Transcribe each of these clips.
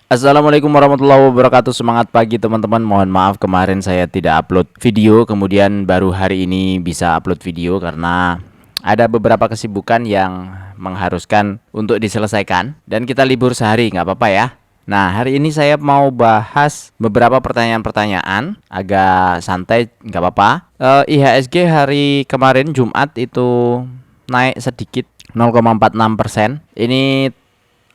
Assalamualaikum warahmatullahi wabarakatuh. Semangat pagi teman-teman. Mohon maaf kemarin saya tidak upload video, kemudian baru hari ini bisa upload video karena ada beberapa kesibukan yang mengharuskan untuk diselesaikan dan kita libur sehari, nggak apa-apa ya. Nah, hari ini saya mau bahas beberapa pertanyaan-pertanyaan agak santai, nggak apa-apa. IHSG hari kemarin Jumat itu naik sedikit 0,46%. Ini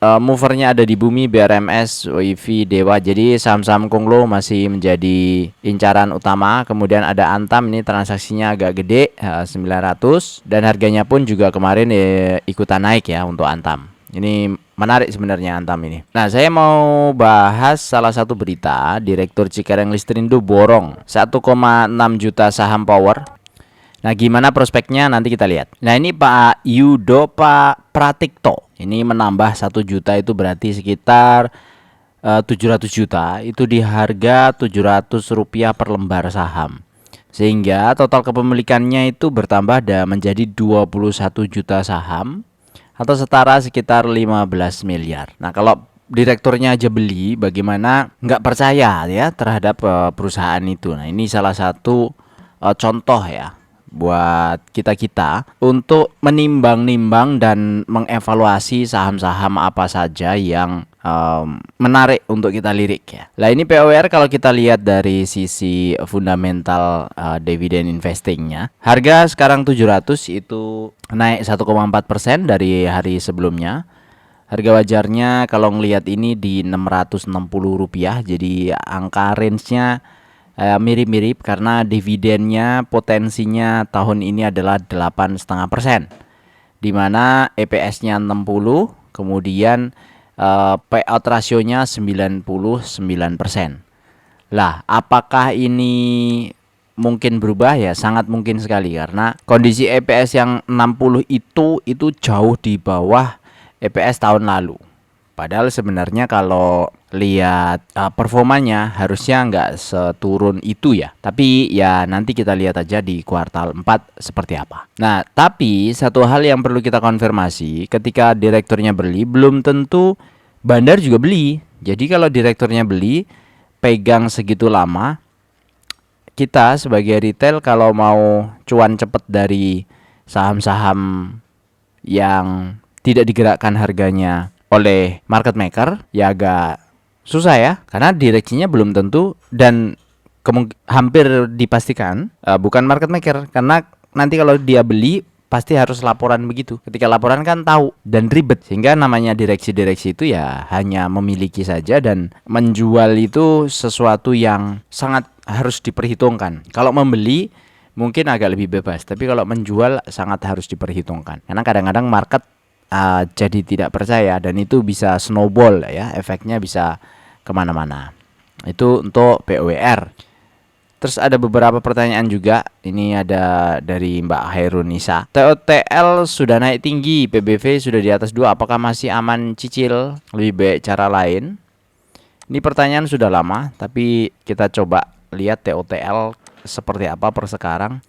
movernya ada di Bumi, BRMS, WIFI, Dewa. Jadi saham-saham konglo masih menjadi incaran utama. Kemudian ada Antam, ini transaksinya agak gede, 900, dan harganya pun juga kemarin ikutan naik ya untuk Antam. Ini menarik sebenarnya Antam ini. Nah, saya mau bahas salah satu berita, Direktur Cikarang Listrindo borong 1,6 juta saham Power. Nah, gimana prospeknya nanti kita lihat. Nah, ini Pak Yudo Pak Pratikto. Ini menambah 1 juta itu berarti sekitar 700 juta. Itu di harga Rp700 per lembar saham. Sehingga total kepemilikannya itu bertambah menjadi 21 juta saham atau setara sekitar 15 miliar. Nah, kalau direkturnya aja beli, bagaimana nggak percaya ya terhadap perusahaan itu. Nah, ini salah satu contoh ya buat kita untuk menimbang-nimbang dan mengevaluasi saham-saham apa saja yang menarik untuk kita lirik ya. Nah, ini POR kalau kita lihat dari sisi fundamental dividend investingnya, harga sekarang 700 itu naik 1,4% dari hari sebelumnya. Harga wajarnya kalau ngelihat ini di Rp660, jadi angka range-nya mirip-mirip karena dividennya potensinya tahun ini adalah 8,5%, dimana EPS-nya 60, kemudian payout rasionya 99%. Lah, apakah ini mungkin berubah? Ya, sangat mungkin sekali karena kondisi EPS yang 60 itu jauh di bawah EPS tahun lalu. Padahal sebenarnya kalau lihat performanya harusnya nggak seturun itu ya. Tapi ya nanti kita lihat aja di kuartal 4 seperti apa. Nah, tapi satu hal yang perlu kita konfirmasi, ketika direkturnya beli, belum tentu bandar juga beli. Jadi kalau direkturnya beli, pegang segitu lama, kita sebagai retail kalau mau cuan cepet dari saham-saham yang tidak digerakkan harganya oleh market maker, ya agak susah ya, karena direksinya belum tentu dan hampir dipastikan bukan market maker, karena nanti kalau dia beli pasti harus laporan begitu. Ketika laporan kan tahu dan ribet, sehingga namanya direksi-direksi itu ya hanya memiliki saja dan menjual itu sesuatu yang sangat harus diperhitungkan. Kalau membeli mungkin agak lebih bebas, tapi kalau menjual sangat harus diperhitungkan, karena kadang-kadang market jadi tidak percaya dan itu bisa snowball ya, efeknya bisa kemana-mana. Itu untuk POWR. Terus ada beberapa pertanyaan juga. Ini ada dari Mbak Hairunisa. TOTL sudah naik tinggi, PBV sudah di atas 2, apakah masih aman cicil? Lebih baik cara lain? Ini pertanyaan sudah lama, tapi kita coba lihat TOTL seperti apa per sekarang.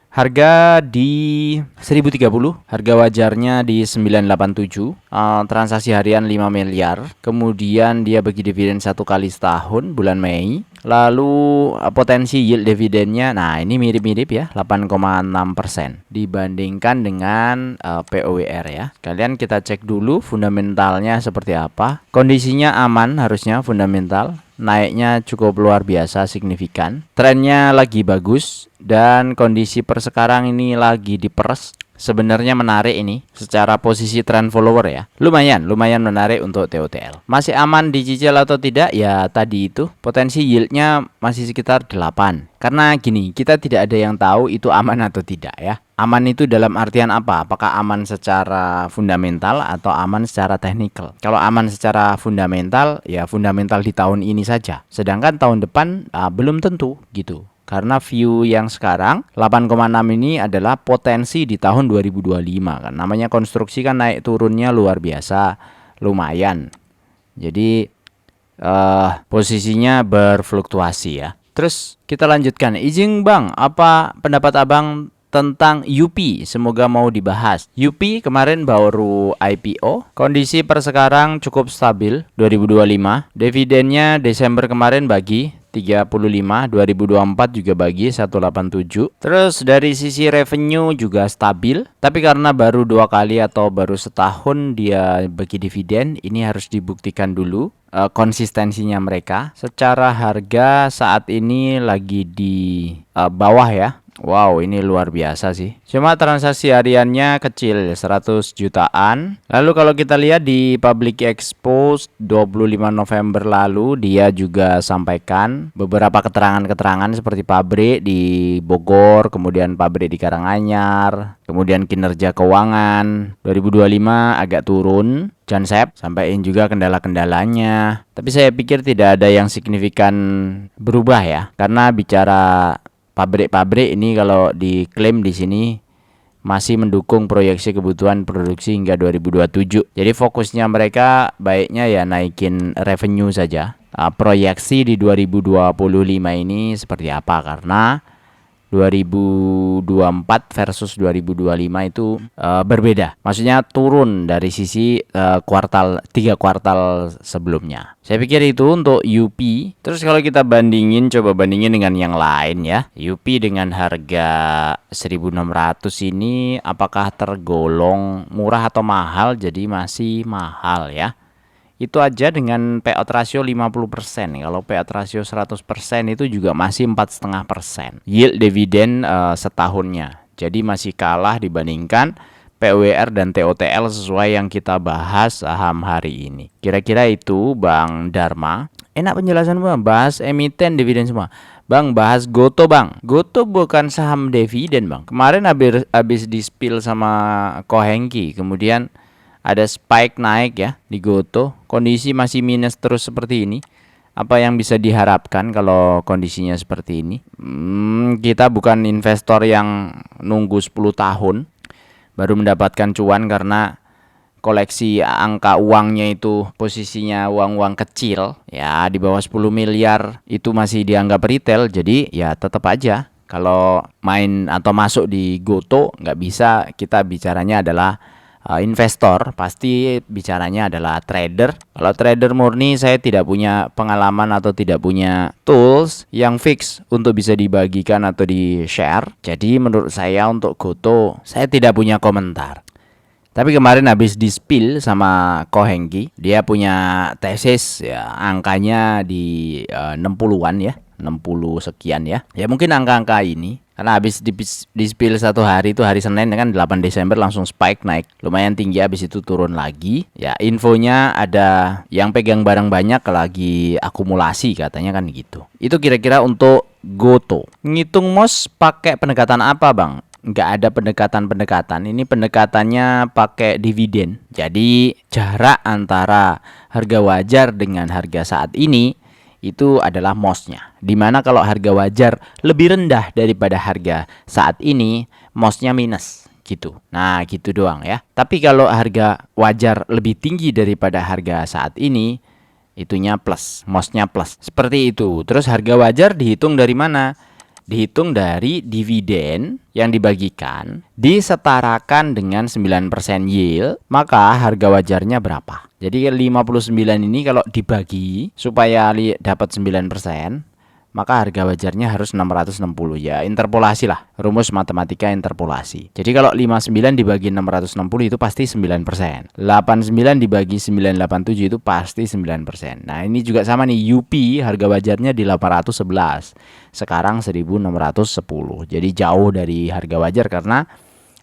Harga di 1030, harga wajarnya di 987, transaksi harian 5 miliar. Kemudian dia bagi dividen 1 kali setahun bulan Mei. Lalu potensi yield dividennya, nah ini mirip-mirip ya, 8,6% dibandingkan dengan POWR ya. Kalian kita cek dulu fundamentalnya seperti apa. Kondisinya aman harusnya fundamental. Naiknya cukup luar biasa signifikan. Trennya lagi bagus dan kondisi per sekarang ini lagi diperes. Sebenarnya menarik ini secara posisi trend follower ya. Lumayan menarik untuk TOTL. Masih aman dicicil atau tidak? Ya tadi itu potensi yieldnya masih sekitar 8. Karena gini, kita tidak ada yang tahu itu aman atau tidak ya. Aman itu dalam artian apa? Apakah aman secara fundamental atau aman secara teknikal? Kalau aman secara fundamental, ya fundamental di tahun ini saja. Sedangkan tahun depan belum tentu gitu. Karena view yang sekarang 8,6 ini adalah potensi di tahun 2025 kan. Namanya konstruksi kan naik turunnya luar biasa, lumayan. Jadi posisinya berfluktuasi ya. Terus kita lanjutkan. Izin Bang, apa pendapat Abang tentang UP, semoga mau dibahas. UP kemarin baru IPO, kondisi per sekarang cukup stabil 2025. Dividennya Desember kemarin bagi 35, 2024 juga bagi 187. Terus dari sisi revenue juga stabil, tapi karena baru 2 kali atau baru setahun dia bagi dividen, ini harus dibuktikan dulu konsistensinya mereka. Secara harga saat ini lagi di bawah ya. Wow, ini luar biasa sih. Cuma transaksi hariannya kecil, 100 jutaan. Lalu kalau kita lihat di Public Expo 25 November lalu, dia juga sampaikan beberapa keterangan-keterangan seperti pabrik di Bogor, kemudian pabrik di Karanganyar, kemudian kinerja keuangan 2025 agak turun. Jansep sampaikan juga kendala-kendalanya. Tapi saya pikir tidak ada yang signifikan berubah ya, karena bicara pabrik-pabrik ini kalau diklaim di sini masih mendukung proyeksi kebutuhan produksi hingga 2027. Jadi fokusnya mereka baiknya ya naikin revenue saja. Proyeksi di 2025 ini seperti apa, karena 2024 versus 2025 itu berbeda. Maksudnya turun dari sisi kuartal 3 kuartal sebelumnya. Saya pikir itu untuk UP. Terus kalau kita coba bandingin dengan yang lain ya. UP dengan harga 1.600 ini apakah tergolong murah atau mahal? Jadi masih mahal ya. Itu aja dengan payout ratio 50%. Kalau payout ratio 100% itu juga masih 4,5%. Yield dividen setahunnya. Jadi masih kalah dibandingkan PWR dan TOTL sesuai yang kita bahas saham hari ini. Kira-kira itu Bang Dharma. Enak penjelasan Bang, bahas emiten dividen semua. Bang, bahas Goto Bang. Goto bukan saham dividen Bang. Kemarin habis di-spill sama Ko Hengki. Kemudian ada spike naik ya di Goto. Kondisi masih minus terus seperti ini. Apa yang bisa diharapkan kalau kondisinya seperti ini? Kita bukan investor yang nunggu 10 tahun baru mendapatkan cuan, karena koleksi angka uangnya itu posisinya uang-uang kecil ya, di bawah 10 miliar itu masih dianggap retail. Jadi ya tetap aja kalau main atau masuk di Goto nggak bisa, kita bicaranya adalah investor, pasti bicaranya adalah trader. Kalau trader murni saya tidak punya pengalaman atau tidak punya tools yang fix untuk bisa dibagikan atau di share. Jadi menurut saya untuk Goto saya tidak punya komentar. Tapi kemarin habis di spill sama Ko Hengki, dia punya tesis ya, angkanya di 60-an ya, 60 sekian ya. Ya mungkin angka-angka ini karena habis di spill satu hari itu hari Senin kan 8 Desember langsung spike naik lumayan tinggi, habis itu turun lagi. Ya infonya ada yang pegang barang banyak lagi akumulasi katanya kan gitu. Itu kira-kira untuk Goto. Ngitung MOS pakai pendekatan apa Bang? Nggak ada pendekatan-pendekatan. Ini pendekatannya pakai dividen. Jadi jarak antara harga wajar dengan harga saat ini itu adalah MOS-nya. Dimana kalau harga wajar lebih rendah daripada harga saat ini, MOS-nya minus gitu. Nah gitu doang ya. Tapi kalau harga wajar lebih tinggi daripada harga saat ini, itunya plus, MOS-nya plus. Seperti itu. Terus harga wajar dihitung dari mana? Dihitung dari dividen yang dibagikan disetarakan dengan 9% yield, maka harga wajarnya berapa? Jadi 59 ini kalau dibagi supaya dapat 9%, maka harga wajarnya harus 660 ya. Interpolasi lah, rumus matematika interpolasi. Jadi kalau 59 dibagi 660 itu pasti 9%. 89 dibagi 987 itu pasti 9%. Nah ini juga sama nih, UP harga wajarnya di 811, sekarang 1610. Jadi jauh dari harga wajar karena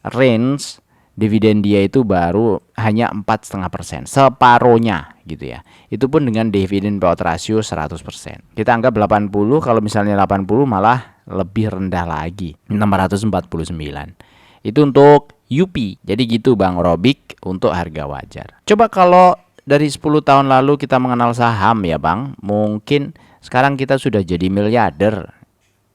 range dividen dia itu baru hanya 4,5%, separohnya gitu ya. Itu pun dengan dividen payout ratio 100%. Kita anggap 80, kalau misalnya 80 malah lebih rendah lagi, 649. Itu untuk UP. Jadi gitu Bang Robik untuk harga wajar. Coba kalau dari 10 tahun lalu kita mengenal saham ya Bang, mungkin sekarang kita sudah jadi miliarder.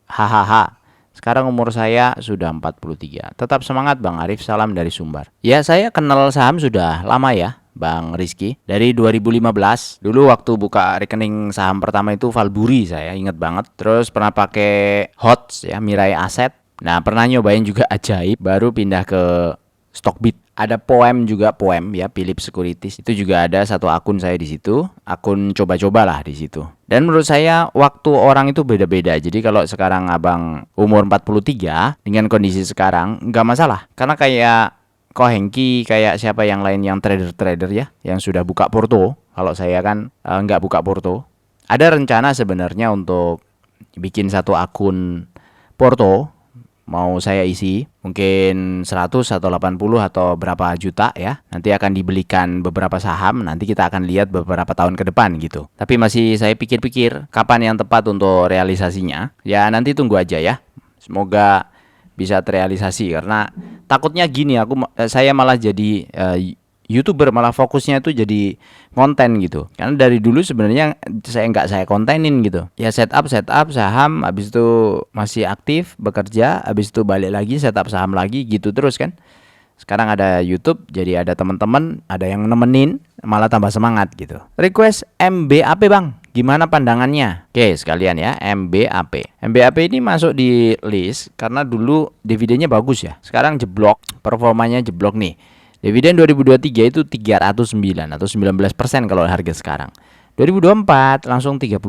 Hahaha. Sekarang umur saya sudah 43. Tetap semangat Bang Arif, salam dari Sumbar. Ya saya kenal saham sudah lama ya Bang Rizky. Dari 2015. Dulu waktu buka rekening saham pertama itu Valburi, saya ingat banget. Terus pernah pakai HOTS ya, Mirai Aset. Nah, pernah nyobain juga Ajaib, baru pindah ke Stockbit. Ada Poem juga, Poem ya, Philip Securities. Itu juga ada satu akun saya di situ, akun coba-coba lah di situ. Dan menurut saya waktu orang itu beda-beda. Jadi kalau sekarang Abang umur 43 dengan kondisi sekarang nggak masalah. Karena kayak Ko Hengki, kayak siapa yang lain yang trader-trader ya, yang sudah buka porto. Kalau saya kan nggak buka porto. Ada rencana sebenarnya untuk bikin satu akun porto, mau saya isi mungkin 100 atau 80 atau berapa juta ya. Nanti akan dibelikan beberapa saham, nanti kita akan lihat beberapa tahun ke depan gitu. Tapi masih saya pikir-pikir kapan yang tepat untuk realisasinya. Ya nanti tunggu aja ya. Semoga bisa terrealisasi, karena takutnya gini, saya malah jadi YouTuber, malah fokusnya itu jadi konten gitu. Karena dari dulu sebenarnya saya kontenin gitu. Ya setup saham, habis itu masih aktif bekerja, habis itu balik lagi setup saham lagi gitu terus kan. Sekarang ada YouTube, jadi ada teman-teman, ada yang nemenin, malah tambah semangat gitu. Request MBAP Bang, gimana pandangannya? Oke sekalian ya, MBAP. MBAP ini masuk di list karena dulu dividennya bagus ya. Sekarang jeblok, performanya jeblok nih. Dividen 2023 itu 309 atau 19% kalau harga sekarang. 2024 langsung 38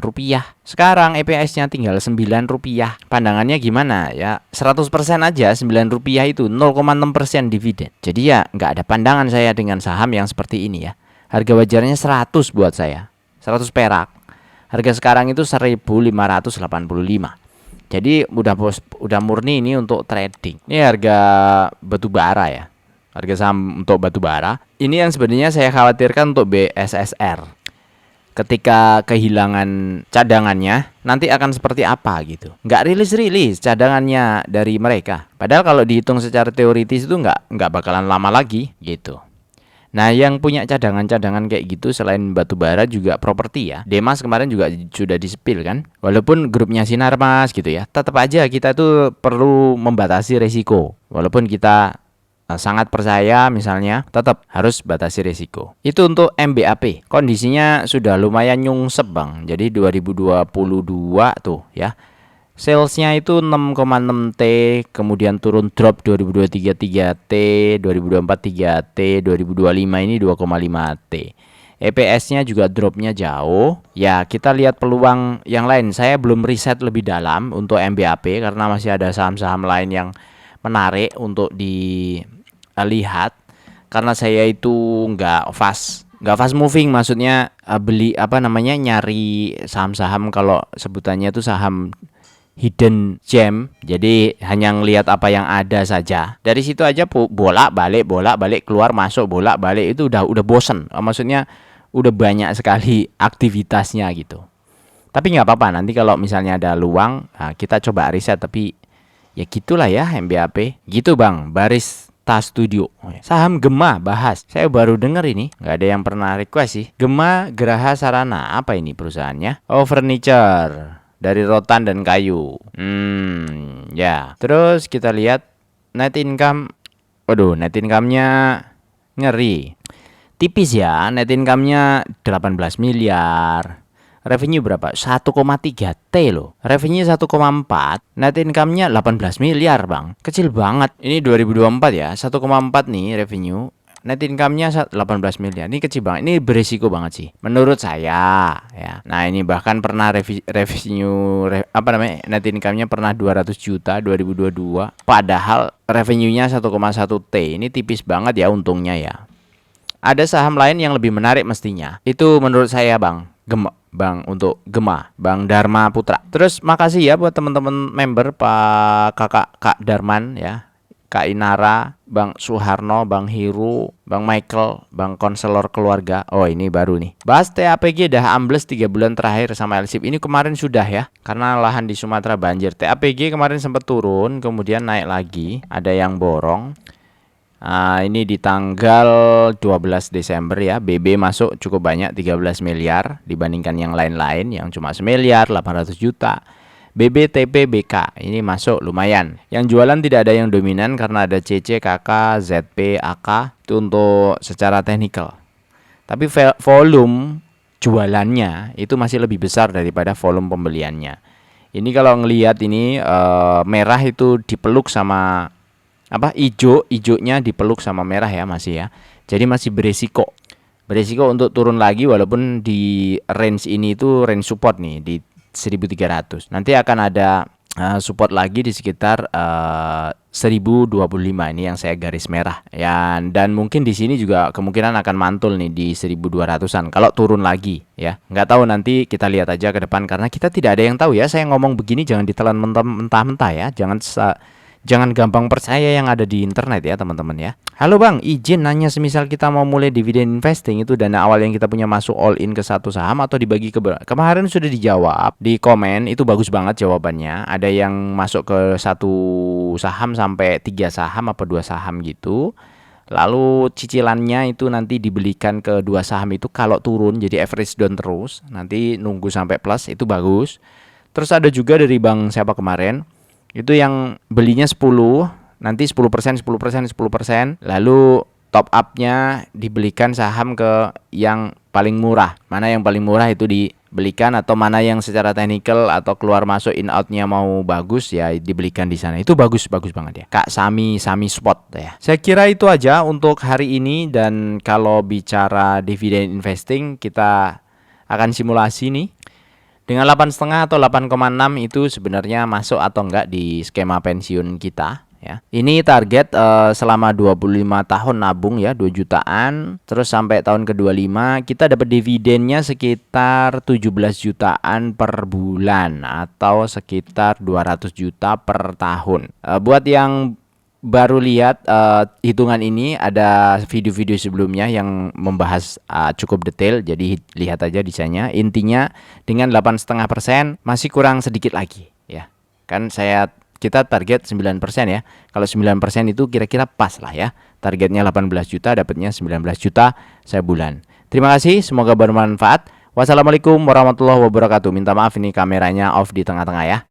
rupiah. Sekarang EPS-nya tinggal 9 rupiah. Pandangannya gimana ya? 100% aja 9 rupiah itu 0,6% dividen. Jadi ya nggak ada pandangan saya dengan saham yang seperti ini ya. Harga wajarnya 100 buat saya. 100 perak. Harga sekarang itu 1.585. Jadi udah murni ini untuk trading. Ini harga batu bara ya. Harga saham untuk batu bara. Ini yang sebenarnya saya khawatirkan untuk BSSR. Ketika kehilangan cadangannya, nanti akan seperti apa gitu. Nggak rilis cadangannya dari mereka. Padahal kalau dihitung secara teoritis itu nggak bakalan lama lagi gitu. Nah, yang punya cadangan-cadangan kayak gitu selain batu bara juga properti ya. Demas kemarin juga sudah disepil kan. Walaupun grupnya Sinarmas gitu ya. Tetap aja kita tuh perlu membatasi resiko. Walaupun kita sangat percaya misalnya, tetap harus batasi risiko. Itu untuk MBAP. Kondisinya sudah lumayan nyungsep Bang. Jadi 2022 tuh ya. Salesnya itu 6,6 T, kemudian turun drop 2023 3T, 2024 3T, 2025 ini 2,5 T. EPS-nya juga dropnya jauh. Ya kita lihat peluang yang lain. Saya belum riset lebih dalam untuk MBAP karena masih ada saham-saham lain yang menarik untuk dilihat, karena saya itu nggak fast moving, maksudnya nyari saham-saham, kalau sebutannya itu saham hidden gem, jadi hanya ngelihat apa yang ada saja. Dari situ aja bolak-balik keluar masuk bolak-balik, itu udah bosen, maksudnya udah banyak sekali aktivitasnya gitu. Tapi nggak apa-apa, nanti kalau misalnya ada luang, kita coba riset. Tapi ya gitulah ya MBAP gitu Bang. Barista Studio, saham Gema bahas, saya baru denger ini, nggak ada yang pernah request sih. Gema Geraha Sarana, apa ini perusahaannya? Oh, furniture dari rotan dan kayu. Ya. Terus kita lihat net income. Waduh, net income-nya ngeri. Tipis ya, net income-nya 18 miliar. Revenue berapa? 1,3 T loh. Revenue 1,4, net income-nya 18 miliar, Bang. Kecil banget. Ini 2024 ya, 1,4 nih revenue. Net income-nya 18 miliar. Ini kecil banget. Ini berisiko banget sih menurut saya ya. Nah, ini bahkan pernah net income-nya pernah 200 juta 2022. Padahal revenue-nya 1,1 T. Ini tipis banget ya untungnya ya. Ada saham lain yang lebih menarik mestinya. Itu menurut saya, Bang. Untuk Gema, Bang Dharma Putra. Terus makasih ya buat teman-teman member, Pak Kak Darman ya, Kak Inara, Bang Suharno, Bang Hiru, Bang Michael, Bang Konselor Keluarga. Oh, ini baru nih. Bahas TAPG dah ambles 3 bulan terakhir sama LSIP. Ini kemarin sudah ya, karena lahan di Sumatera banjir. TAPG kemarin sempat turun, kemudian naik lagi. Ada yang borong. Ini di tanggal 12 Desember ya, BB masuk cukup banyak, 13 miliar dibandingkan yang lain-lain yang cuma 1 miliar 800 juta. BB, TP, BK ini masuk lumayan. Yang jualan tidak ada yang dominan karena ada CC, KK, ZP, AK. Itu untuk secara teknikal. Tapi volume jualannya itu masih lebih besar daripada volume pembeliannya. Ini kalau ngelihat ini merah itu dipeluk sama apa, ijonya dipeluk sama merah ya masih ya. Jadi masih beresiko untuk turun lagi, walaupun di range ini itu range support nih di 1300. Nanti akan ada support lagi di sekitar 1025, ini yang saya garis merah ya, dan mungkin di sini juga kemungkinan akan mantul nih di 1200-an kalau turun lagi ya. Nggak tahu, nanti kita lihat aja ke depan karena kita tidak ada yang tahu ya. Saya ngomong begini jangan ditelan mentah-mentah ya, jangan gampang percaya yang ada di internet ya teman-teman ya. Halo Bang, izin nanya, semisal kita mau mulai dividen investing, itu dana awal yang kita punya masuk all in ke satu saham atau dibagi ke kemarin sudah dijawab di komen, itu bagus banget jawabannya. Ada yang masuk ke satu saham sampai 3 saham apa 2 saham gitu. Lalu cicilannya itu nanti dibelikan ke 2 saham itu, kalau turun jadi average down terus, nanti nunggu sampai plus, itu bagus. Terus ada juga dari Bang siapa kemarin, itu yang belinya 10, nanti 10%, 10%, 10%, lalu top up-nya dibelikan saham ke yang paling murah. Mana yang paling murah itu dibelikan, atau mana yang secara teknikal atau keluar masuk in out-nya mau bagus ya dibelikan di sana. Itu bagus banget ya. Kak Sami spot ya. Saya kira itu aja untuk hari ini, dan kalau bicara dividen investing kita akan simulasi nih. Dengan 8,5 atau 8,6 itu sebenarnya masuk atau enggak di skema pensiun kita ya. Ini target selama 25 tahun nabung ya, 2 jutaan. Terus sampai tahun ke-25 kita dapat dividennya sekitar 17 jutaan per bulan, atau sekitar 200 juta per tahun. Buat yang baru lihat hitungan ini, ada video-video sebelumnya yang membahas cukup detail, jadi lihat aja desainnya. Intinya dengan 8,5% masih kurang sedikit lagi ya. Kan kita target 9% ya. Kalau 9% itu kira-kira pas lah ya. Targetnya 18 juta, dapatnya 19 juta sebulan. Terima kasih, semoga bermanfaat. Wassalamualaikum warahmatullahi wabarakatuh. Minta maaf ini kameranya off di tengah-tengah ya.